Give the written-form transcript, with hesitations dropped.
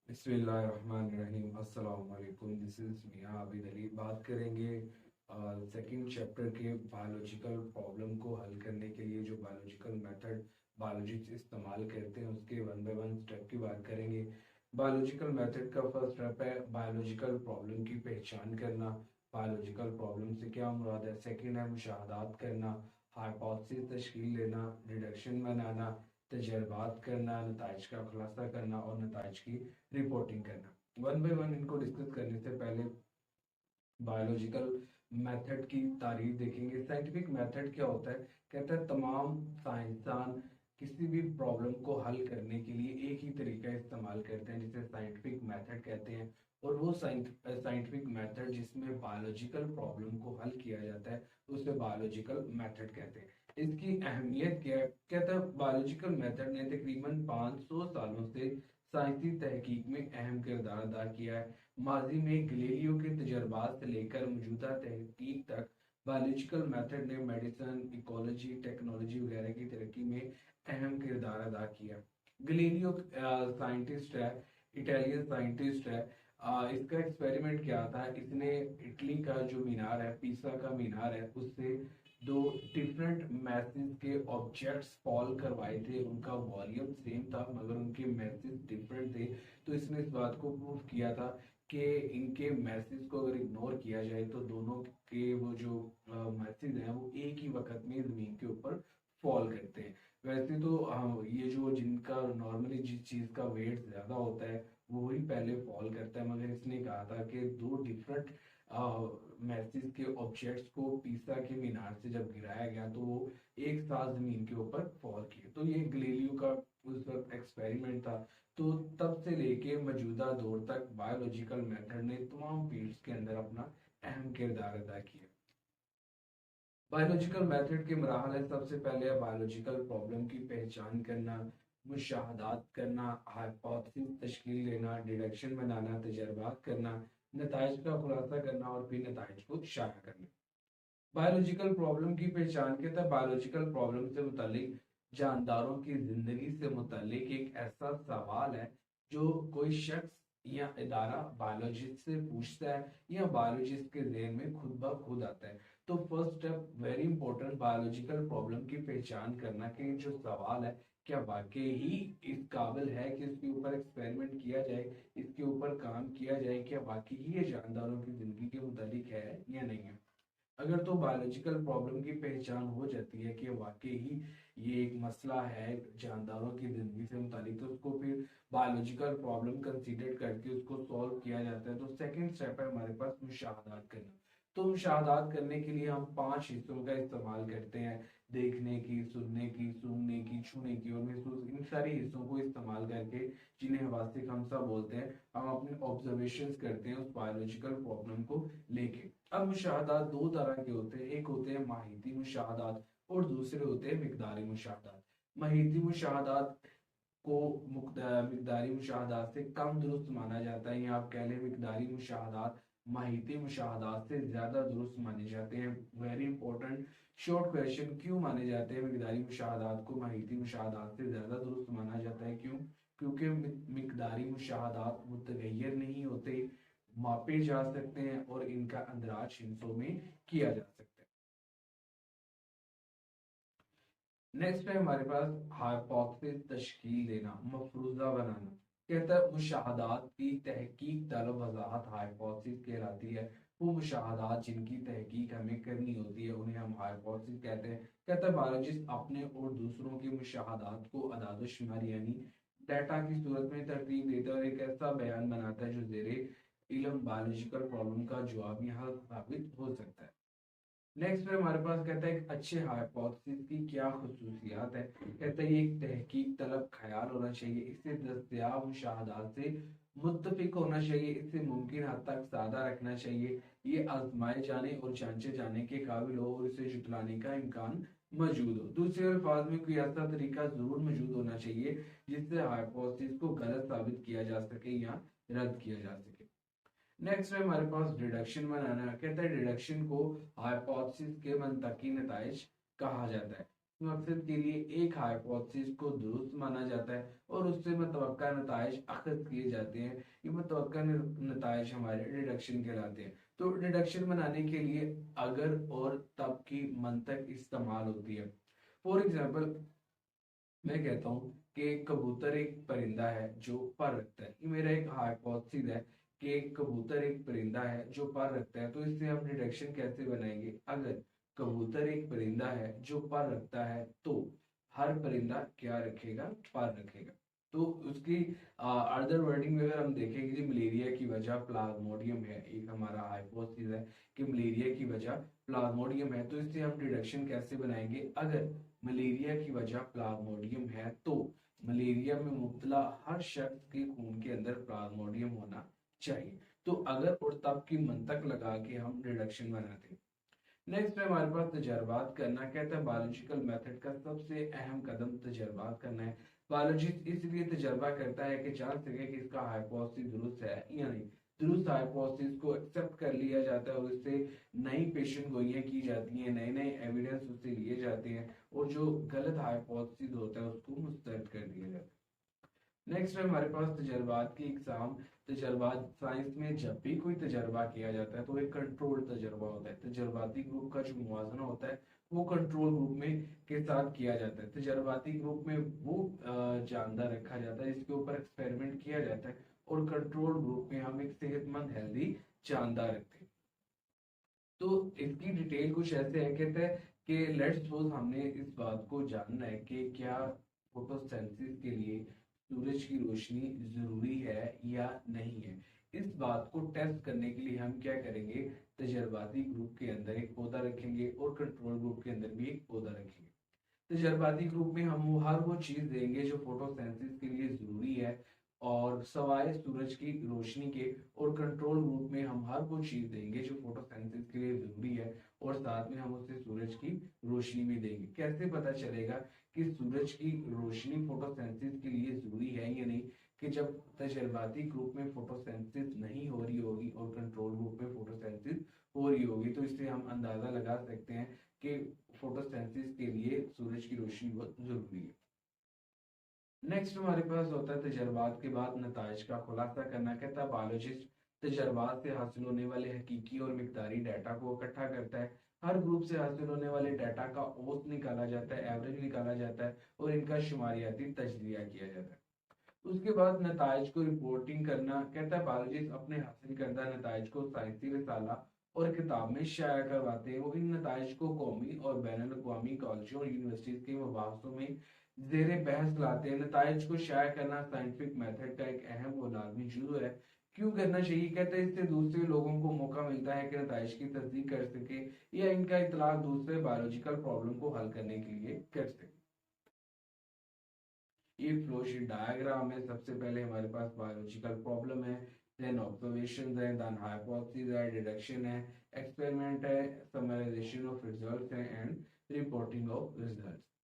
बिस्मिल्लाहिर्रहमानिर्रहीम। अस्सलाम वालेकुम। दिस इज़ मियां आबिद अली। बात करेंगे सेकंड चैप्टर के बायोलॉजिकल प्रॉब्लम को हल करने के लिए जो बायोलॉजिकल मेथड बायोलॉजिस्ट इस्तेमाल करते हैं उसके वन बाय वन स्टेप की बात करेंगे। बायोलॉजिकल मेथड का फर्स्ट स्टेप है बायोलॉजिकल प्रॉब्लम की पहचान करना। बायोलॉजिकल प्रॉब्लम से क्या मुराद है। सेकंड है मुशाहदात करना, हाइपोथेसिस तशकील देना, डिडक्शन बनाना, तजर्बात करना, नताइज का खुलासा करना और नताइज की रिपोर्टिंग करना। वन बाय वन इनको डिस्कस करने से पहले बायोलॉजिकल मेथड की तारीफ देखेंगे। साइंटिफिक मेथड क्या होता है। कहता है तमाम साइंसदान किसी भी प्रॉब्लम को हल करने के लिए एक ही तरीका इस्तेमाल करते हैं जिसे साइंटिफिक मेथड कहते हैं। और वो साइंटिफिक मेथड जिसमें बायोलॉजिकल प्रॉब्लम को हल किया जाता है उसे बायोलॉजिकल मेथड कहते हैं। इसकी अहमियत क्या है। कहता है बायोलॉजिकल मेथड ने तकरीबन 500 सालों से साइंसी तहकीक में अहम किरदार अदा किया है। माजी में गैलीलियो के तजर्बात से लेकर मौजूदा तहकीक तक बायोलॉजिकल मेथड ने मेडिसिन, इकोलॉजी, टेक्नोलॉजी वगैरह की तरक्की में अहम किरदार अदा किया। गैलीलियो साइंटिस्ट है, इटालियन साइंटिस्ट है। इसका एक्सपेरिमेंट क्या था। इसने इटली का जो मीनार है, पीसा का मीनार है, उससे दो डिफरेंट मैसेज के ऑब्जेक्ट्स फॉल करवाए थे। उनका वॉल्यूम सेम था मगर उनके मैसेज डिफरेंट थे। तो इसने इस बात को प्रूव किया था कि इनके मैसेज को अगर इग्नोर किया जाए तो दोनों के वो जो मैसेज हैं वो एक ही वक्त में जमीन के ऊपर फॉल करते हैं। वैसे तो ये जो जिनका नॉर्मली जिस चीज का वेट ज्यादा होता है वो ही पहले फॉल करता है, मगर इसने कहा था कि दो डिफरेंट मैसेज के ऑब्जेक्ट्स को पीसा के मीनार से जब गिराया गया तो वो एक साथ जमीन के ऊपर फॉल किए। तो ये गलीलियो का उस वक्त एक्सपेरिमेंट था। तो तब से लेके मौजूदा दौर तक बायोलॉजिकल मेथड ने तमाम फील्ड्स के अंदर अपना अहम किरदार अदा किया। बायोलॉजिकल मेथड के मराहल है। सबसे पहले बायोलॉजिकल प्रॉब्लम की पहचान करना, मुशाहदात करना, हाइपोथेसिस तशकील देना, डिडक्शन बनाना, तजर्बात करना, नताइज का खुलासा करना और फिर नताइज को शाया करना। बायोलॉजिकल प्रॉब्लम की पहचान के तहत बायोलॉजिकल प्रॉब्लम से मुतालिक जानदारों की जिंदगी से मुतालिक एक ऐसा सवाल है जो कोई शख्स या इदारा बायोलॉजिस्ट से पूछता है या बायोलॉजिस्ट के ज़हन में खुद ब खुद आता है। तो first step very important biological problem की पहचान करना कि जो सवाल है क्या वाकई ही इस काबिल है कि इसके ऊपर एक्सपेरिमेंट किया जाए, इसके ऊपर काम किया जाए, क्या वाकई ही ये जानदारों की जिंदगी के मुतालिक है या नहीं है। अगर तो बायोलॉजिकल प्रॉब्लम की पहचान हो जाती है कि वाकई ही ये एक मसला है जानदारों की जिंदगी से मुतालिक, तो उसको फिर बायोलॉजिकल प्रॉब्लम कंसीडर करके उसको सॉल्व किया जाता है। तो सेकंड स्टेप है हमारे पास मुशाहदात करना। तो मुशाहदात करने के लिए हम 5 हिस्सों का इस्तेमाल करते हैं। देखने की, सुनने की, सूंघने की, छूने की और महसूस, इन सारे हिस्सों को इस्तेमाल करके जिन्हें हवासिक हम सब बोलते हैं, हम अपने ऑब्जर्वेशंस करते हैं उस बायोलॉजिकल प्रॉब्लम को लेके। अब मुशाहदात दो तरह के होते हैं। एक होते हैं माहिती मुशाहदात और दूसरे होते हैं मिकदारी मुशाहदात। माहिती मुशाहदात को मिकदारी मुशाहदात से कम दुरुस्त माना जाता है, या आप कह लें मिकदारी मुशाहदात माहिती मुशाहदात से ज्यादा दुरुस्त माने जाते हैं। वेरी इंपॉर्टेंट शॉर्ट क्वेश्चन, क्यों माने जाते हैं मिकदारी मुशाहदात को माहिती मुशाहदात से ज्यादा दुरुस्त माना जाता है, क्यों? क्योंकि मिकदारी मुशाहदात मुतगय्यर नहीं होते, मापे जा सकते हैं और इनका अंदराज हिस्सों में किया जा सकता है। नेक्स्ट है हमारे पास हाइपोथेसिस तशकील देना, मफरूजा बनाना। कहता है मुशाहदात की तहकीक तलब वजाहत हाइपोथेसिस कहलाती है। वो मुशाहदात जिनकी तहकीक हमें करनी होती है उन्हें हम हाइपोथेसिस कहते हैं। कहता है बायोलॉजिस्ट अपने और दूसरों के मुशाहदात को अदादशुमार यानी डाटा की सूरत में तरतीब देता है और एक ऐसा बयान बनाता है जो जेरे इल्म बायोलॉजिकल प्रॉब्लम का जवाब यहाँ साबित हो सकता है। नेक्स्ट में हमारे पास कहता है एक अच्छे हाइपोथेसिस की क्या खसूसियात है। कहता है ये एक तहकीक तलब ख्याल होना चाहिए, इससे दस्तयाब मुशाहदात से मुत्तफिक होना चाहिए, इससे मुमकिन हद तक सादा रखना चाहिए, ये आजमाए जाने और जांचे जाने के काबिल हो और इसे जुटलाने का इम्कान मौजूद हो। दूसरे अल्फाज में कोई ऐसा तरीका जरूर मौजूद होना चाहिए जिससे हाइपोथेसिस को गलत साबित किया जा सके या रद्द किया जा सके। नेक्स्ट है हमारे पास डिडक्शन बनाना। कहता है डिडक्शन को हाइपोथेसिस के मनतकी नताइज कहा जाता है। मकसद के लिए एक हाइपोथेसिस को दुरुस्त माना जाता है और उससे मुतवक्का नताइज अखज़ किए जाते हैं। ये मुतवक्का नताइज हमारे डिडक्शन कहलाते हैं। तो डिडक्शन बनाने के लिए अगर और तब की मंतक इस्तेमाल होती है। फॉर एग्जाम्पल मैं कहता हूँ कि कबूतर एक परिंदा है जो पर रखता है। ये मेरा एक हाइपोथेसिस है कि कबूतर एक परिंदा है जो पर रखता है। तो इससे हम डिडक्शन कैसे बनाएंगे? अगर कबूतर एक परिंदा है जो पर रखता है तो हर परिंदा क्या रखेगा? पर रखेगा। तो उसकी अदर वर्डिंग में अगर हम देखें कि मलेरिया की वजह प्लाज्मोडियम है, एक हमारा हाइपोथेसिस है कि मलेरिया की वजह प्लाज्मोडियम है, तो इससे हम डिडक्शन कैसे बनाएंगे? अगर मलेरिया की वजह प्लाज्मोडियम है तो मलेरिया में मुब्तला हर शख्स के खून के अंदर प्लाज्मोडियम होना चाहिए। तो अगर और तब की मंतक लगा के हम डिडक्शन बनाते हैं। नेक्स्ट है हमारे पास तजर्बात करना। कहता है बायोलॉजिकल मेथड का सबसे अहम कदम तजर्बात करना है। बायोलॉजिस्ट इसलिए तजर्बा करता है कि जान सके कि इसका हाइपोथेसिस दुरुस्त है या नहीं। दुरुस्त हाइपोथेसिस को एक्सेप्ट कर लिया जाता है और इससे नई पेशन गोइयां की जाती हैं, नए नए एविडेंस उससे लिए जाते हैं और जो गलत हाइपोथेसिस होता है उसको मुस्तरद कर दिया जाता है। नेक्स्ट है हमारे पास तजर्बात की एग्जाम। तजर्बात साइंस में जब भी कोई तजर्बा किया जाता है तो एक कंट्रोल तजर्बा होता है। तजर्बाती ग्रुप का जो मुवाजना होता है वो कंट्रोल ग्रुप में के साथ किया जाता है। तजर्बाती ग्रुप में वो जानदार रखा जाता है जिसके ऊपर एक्सपेरिमेंट किया जाता है और कंट्रोल ग्रुप में हम एक सेहतमंद हेल्दी जानदार रखते हैं। तो इसकी डिटेल कुछ ऐसे है, कहते हैं कि लेट्स सपोज हमने इस बात को जानना है कि क्या फोटोसिंथेसिस के लिए सूरज की रोशनी जरूरी है या नहीं है। इस बात को टेस्ट करने के लिए हम क्या करेंगे? तजर्बाती ग्रुप के अंदर एक पौधा रखेंगे और कंट्रोल ग्रुप के अंदर भी एक पौधा रखेंगे। तजर्बाती ग्रुप में हम हर वो चीज देंगे जो फोटोसिंथेसिस के लिए जरूरी है और सवाए सूरज की रोशनी के। और कंट्रोल ग्रुप में हम हर वो चीज देंगे जो फोटोसिंथेसिस के लिए जरूरी है और साथ में हम उसे सूरज की रोशनी भी देंगे। कैसे पता चलेगा कि सूरज की रोशनी फोटोसिंथेसिस के लिए जरूरी है या नहीं? कि जब तजर्बाती ग्रुप में फोटोसिंथेसिस नहीं हो रही होगी और कंट्रोल ग्रुप में फोटोसिंथेसिस हो रही होगी तो इससे हम अंदाजा लगा सकते हैं कि फोटोसिंथेसिस के लिए सूरज की रोशनी बहुत जरूरी है। नेक्स्ट हमारे पास होता है तजर्बात के बाद नताइज का खुलासा करना। कहता है बायोलॉजिस्ट तजर्बात से हासिल होने वाले हकीकी और मिकदारी डाटा को इकट्ठा करता है। हर ग्रुप से हासिल होने वाले डाटा का औसत निकाला जाता है, एवरेज निकाला जाता है और इनका शुमारियाती तजजिया किया जाता है। उसके बाद नताइज को रिपोर्टिंग करना। कहता है बायोलॉजिस्ट अपने हासिल करदा नताइज को साइंसी रिसाला और किताब में शाया करवाते हैं। वो इन नताइज को कौमी और बैनुल अक़वामी कॉलेजों और यूनिवर्सिटीज के मबाहिसों में जेर बहस लाते हैं। नताइज को शाया करना साइंटिफिक मेथड का एक अहम और लाजमी जुज़ है। क्यों करना चाहिए? कहते हैं इससे दूसरे लोगों को मौका मिलता है कि नताइज की तस्दीक कर सके या इनका इतलाक दूसरे बायोलॉजिकल प्रॉब्लम को हल करने के लिए कर सके। ये फ्लो शीट डायग्राम है। सबसे पहले हमारे पास बायोलॉजिकल प्रॉब्लम है, देन ऑब्जर्वेशंस है, देन हाइपोथेसिस है, डिडक्शन है, एक्सपेरिमेंट है, समराइजेशन ऑफ रिजल्ट्स है एंड रिपोर्टिंग ऑफ रिजल्ट्स।